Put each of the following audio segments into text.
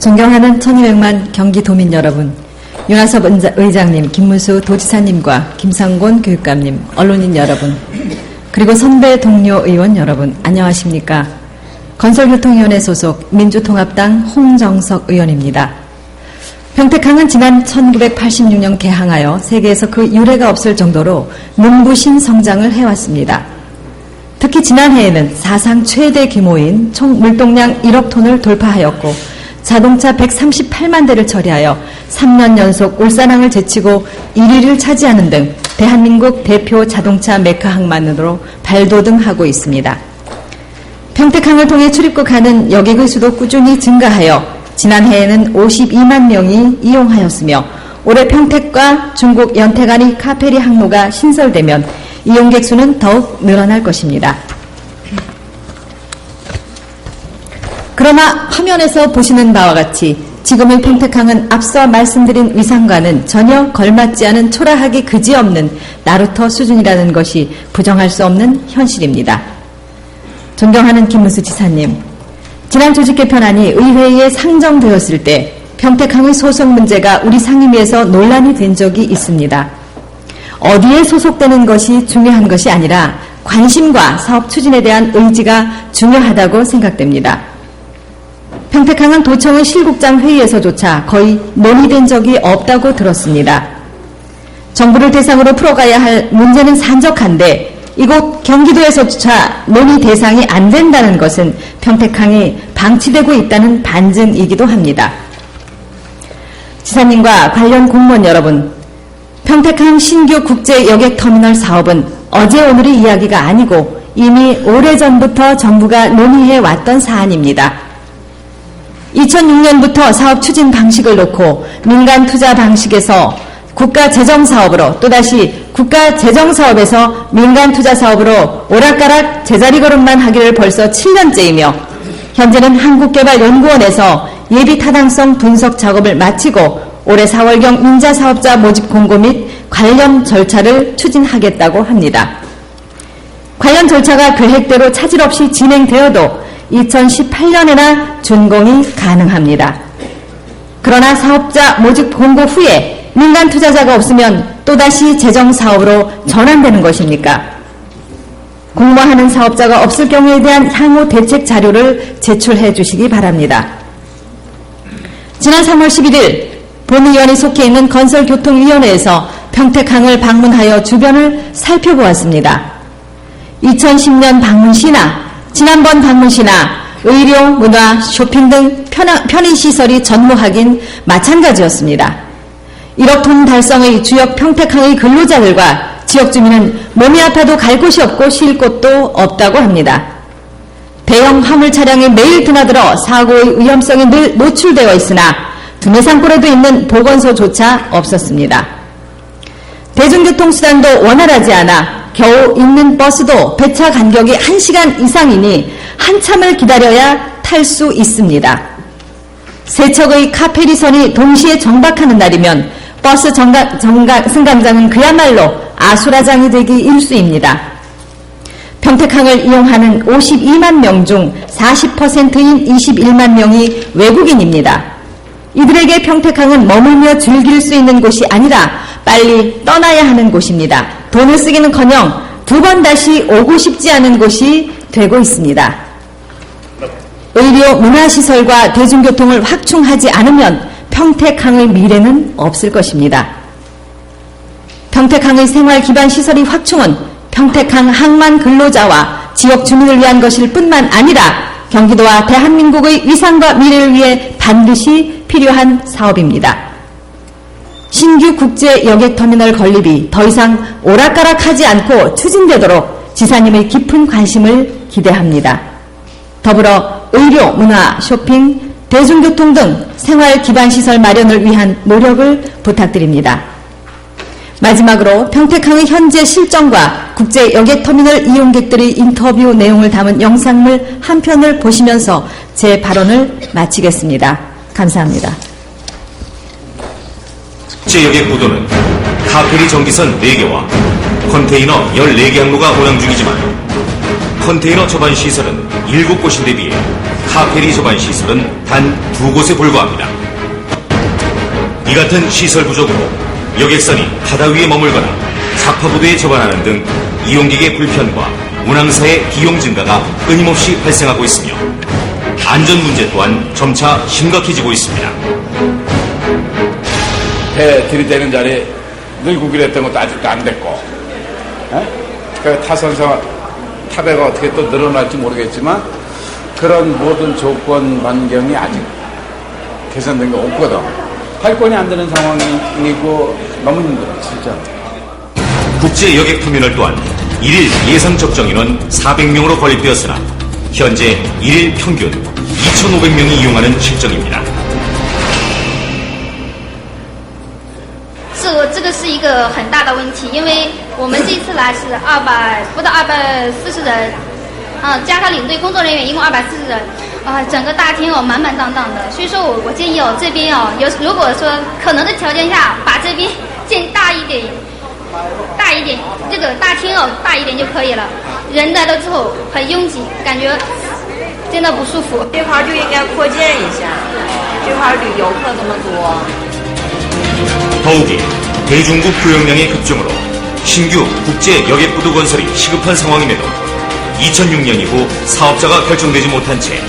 존경하는 1200만 경기도민 여러분, 윤하섭 의장님, 김문수 도지사님과 김상곤 교육감님, 언론인 여러분, 그리고 선배 동료 의원 여러분, 안녕하십니까? 건설교통위원회 소속 민주통합당 홍정석 의원입니다. 평택항은 지난 1986년 개항하여 세계에서 그 유례가 없을 정도로 눈부신 성장을 해왔습니다. 특히 지난해에는 사상 최대 규모인 총 물동량 1억 톤을 돌파하였고 자동차 138만 대를 처리하여 3년 연속 울산항을 제치고 1위를 차지하는 등 대한민국 대표 자동차 메카항만으로 발돋움하고 있습니다. 평택항을 통해 출입국하는 여객의 수도 꾸준히 증가하여 지난해에는 52만 명이 이용하였으며 올해 평택과 중국 연태 간의 카페리 항로가 신설되면 이용객 수는 더욱 늘어날 것입니다. 그러나 화면에서 보시는 바와 같이 지금의 평택항은 앞서 말씀드린 위상과는 전혀 걸맞지 않은 초라하기 그지없는 나루터 수준이라는 것이 부정할 수 없는 현실입니다. 존경하는 김문수 지사님, 지난 조직 개편안이 의회에 상정되었을 때 평택항의 소속 문제가 우리 상임위에서 논란이 된 적이 있습니다. 어디에 소속되는 것이 중요한 것이 아니라 관심과 사업 추진에 대한 의지가 중요하다고 생각됩니다. 평택항은 도청의 실국장 회의에서조차 거의 논의된 적이 없다고 들었습니다. 정부를 대상으로 풀어가야 할 문제는 산적한데 이곳 경기도에서조차 논의 대상이 안 된다는 것은 평택항이 방치되고 있다는 반증이기도 합니다. 지사님과 관련 공무원 여러분, 평택항 신규 국제 여객터미널 사업은 어제 오늘의 이야기가 아니고 이미 오래전부터 정부가 논의해 왔던 사안입니다. 2006년부터 사업 추진 방식을 놓고 민간 투자 방식에서 국가 재정 사업으로 또다시 국가 재정 사업에서 민간 투자 사업으로 오락가락 제자리 걸음만 하기를 벌써 7년째이며 현재는 한국개발연구원에서 예비 타당성 분석 작업을 마치고 올해 4월경 인자 사업자 모집 공고 및 관련 절차를 추진하겠다고 합니다. 관련 절차가 계획대로 차질 없이 진행되어도 2018년에나 준공이 가능합니다. 그러나 사업자 모집 공고 후에 민간 투자자가 없으면 또다시 재정사업으로 전환되는 것입니까? 공모하는 사업자가 없을 경우에 대한 향후 대책 자료를 제출해 주시기 바랍니다. 지난 3월 11일 본의원이 속해 있는 건설교통위원회에서 평택항을 방문하여 주변을 살펴보았습니다. 2010년 방문 시나 지난번 방문 시나 의료, 문화, 쇼핑 등 편의시설이 전무하긴 마찬가지였습니다. 1억 톤 달성의 주역 평택항의 근로자들과 지역 주민은 몸이 아파도 갈 곳이 없고 쉴 곳도 없다고 합니다. 대형 화물 차량이 매일 드나들어 사고의 위험성이 늘 노출되어 있으나 두뇌산골에도 있는 보건소조차 없었습니다. 대중교통수단도 원활하지 않아 겨우 있는 버스도 배차 간격이 1시간 이상이니 한참을 기다려야 탈 수 있습니다. 세 척의 카페리선이 동시에 정박하는 날이면 버스 승강장은 그야말로 아수라장이 되기 일쑤입니다. 평택항을 이용하는 52만 명 중 40%인 21만 명이 외국인입니다. 이들에게 평택항은 머물며 즐길 수 있는 곳이 아니라 빨리 떠나야 하는 곳입니다. 돈을 쓰기는커녕 두 번 다시 오고 싶지 않은 곳이 되고 있습니다. 의료, 문화시설과 대중교통을 확충하지 않으면 평택항의 미래는 없을 것입니다. 평택항의 생활기반시설의 확충은 평택항 항만 근로자와 지역 주민을 위한 것일 뿐만 아니라 경기도와 대한민국의 위상과 미래를 위해 반드시 필요한 사업입니다. 신규 국제 여객터미널 건립이 더 이상 오락가락하지 않고 추진되도록 지사님의 깊은 관심을 기대합니다. 더불어 의료, 문화, 쇼핑, 대중교통 등 생활기반시설 마련을 위한 노력을 부탁드립니다. 마지막으로 평택항의 현재 실정과 국제 여객터미널 이용객들의 인터뷰 내용을 담은 영상물 한 편을 보시면서 제 발언을 마치겠습니다. 감사합니다. 국제 여객 구도는 카페리 전기선 4개와 컨테이너 14개 항로가 운항 중이지만 컨테이너 접안 시설은 7곳인데 비해 카페리 접안 시설은 단 2곳에 불과합니다. 이 같은 시설 부족으로 여객선이 바다 위에 머물거나 사파부두에 접안하는 등 이용객의 불편과 운항사의 비용 증가가 끊임없이 발생하고 있으며 안전 문제 또한 점차 심각해지고 있습니다. 배 들이대는 자리 늘 구기로 했던 것도 아직도 안 됐고, 그 타선사 타배가 어떻게 또 늘어날지 모르겠지만 그런 모든 조건 반경이 아직 개선된 게 없거든. 발권이 안 되는 상황이고 너무 힘들어 진짜. 국제 여객터미널 또한 1일 예상 적정 인원 400명으로 건립되었으나 현재 1일 평균 2,500명이 이용하는 실정입니다. 这个是一个很大的问题，因为我们这次来是不到240人，加上领队工作人员一共240人，整个大厅满满当当的。所以说我建议这边如果说可能的条件下，把这边建大一点，这个大厅大一点就可以了。人来了之后很拥挤，感觉真的不舒服。这块就应该扩建一下，这块旅游客这么多。 더욱이 대중국 교역량의 급증으로 신규 국제 여객부두 건설이 시급한 상황임에도 2006년 이후 사업자가 결정되지 못한 채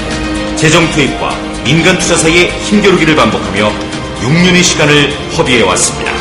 재정 투입과 민간 투자 사이의 힘겨루기를 반복하며 6년의 시간을 허비해왔습니다.